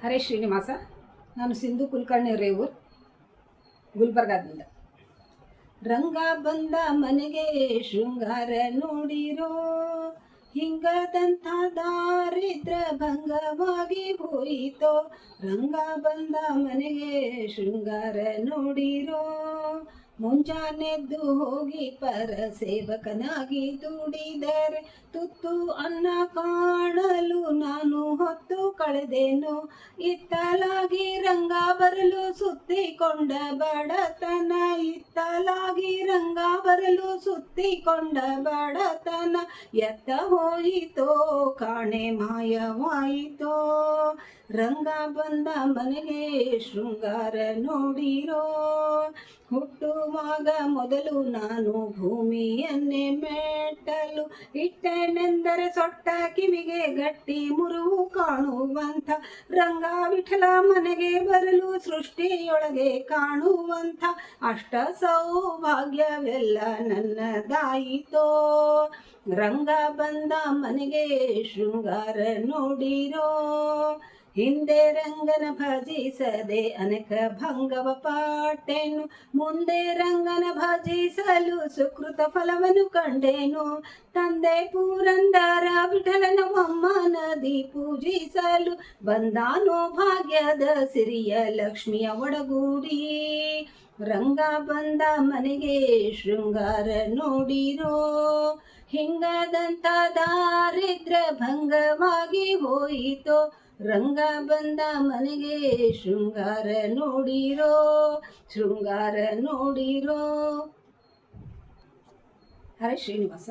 ಹರೇ ಶ್ರೀನಿವಾಸ. ನಾನು ಸಿಂಧು ಕುಲಕರ್ಣಿ ರೇವೂರ್, ಗುಲ್ಬರ್ಗಾದಿಂದ. ರಂಗ ಬಂದ ಮನೆಗೆ ಶೃಂಗಾರ ನೋಡಿರೋ, ಹಿಂಗದಂಥ ದಾರಿದ್ರ ಭಂಗವಾಗಿ ಹೋಯಿತೋ. ರಂಗ ಬಂದ ಮನೆಗೆ ಶೃಂಗಾರ ನೋಡಿರೋ, ಮುಂಜಾನೆದ್ದು ಹೋಗಿ ಪರ ಸೇವಕನಾಗಿ ದುಡಿದರೆ ತುತ್ತು ಅನ್ನ ಕಾಣಲು ನಾನು ಹೊತ್ತು ಕಳೆದೇನು. ಇತ್ತಲಾಗಿ ರಂಗ ಬರಲು ಸುತ್ತಿಕೊಂಡ ಬಡತನ, ಇತ್ತಲಾಗಿ ರಂಗ ಬರಲು ಸುತ್ತಿಕೊಂಡ ಬಡತನ ಎತ್ತ ಹೋಯಿತೋ, ಕಾಣೆ ಮಾಯವಾಯಿತೋ. ರಂಗ ಬಂದ ಮನೆಗೆ ಶೃಂಗಾರ ನೋಡಿರೋ, ಹುಟ್ಟುವಾಗ ಮೊದಲು ನಾನು ಭೂಮಿಯನ್ನೇ ಮೆಟ್ಟಲು ಇಟ್ಟೆನೆಂದರೆ ಸೊಟ್ಟ ಕಿವಿಗೆ ಗಟ್ಟಿ ಮುರುವು ಕಾಣುವಂಥ. ರಂಗ ವಿಠಲ ಮನೆಗೆ ಬರಲು ಸೃಷ್ಟಿಯೊಳಗೆ ಕಾಣುವಂಥ ಅಷ್ಟ ಸೌಭಾಗ್ಯವೆಲ್ಲ ನನ್ನದಾಯಿತೋ. ರಂಗ ಬಂದ ಮನೆಗೆ ಶೃಂಗಾರ ನೋಡಿರೋ, ಹಿಂದೆ ರಂಗನ ಭಜಿಸದೆ ಅನೇಕ ಭಂಗವ ಪಾಟೆನು, ಮುಂದೆ ರಂಗನ ಭಜಿಸಲು ಸುಕೃತ ಫಲವನ್ನು ಕಂಡೇನು. ತಂದೆ ಪುರಂದರ ವಿಠಲನ ನದಿ ಪೂಜಿಸಲು ಬಂದಾನೋ ಭಾಗ್ಯದ ಸಿರಿಯ ಲಕ್ಷ್ಮಿಯ ಒಡಗೂಡಿ. ರಂಗ ಬಂದ ಮನೆಗೆ ಶೃಂಗಾರ ನೋಡಿರೋ, ಹಿಂಗದಂತ ದಾರಿದ್ರ ಭಂಗವಾಗಿ ಹೋಯಿತೋ. ರಂಗ ಬಂದ ಮನೆಗೆ ಶೃಂಗಾರ ನೋಡಿರೋ, ಶೃಂಗಾರ ನೋಡಿರೋ. ಹರೇ ಶ್ರೀನಿವಾಸ.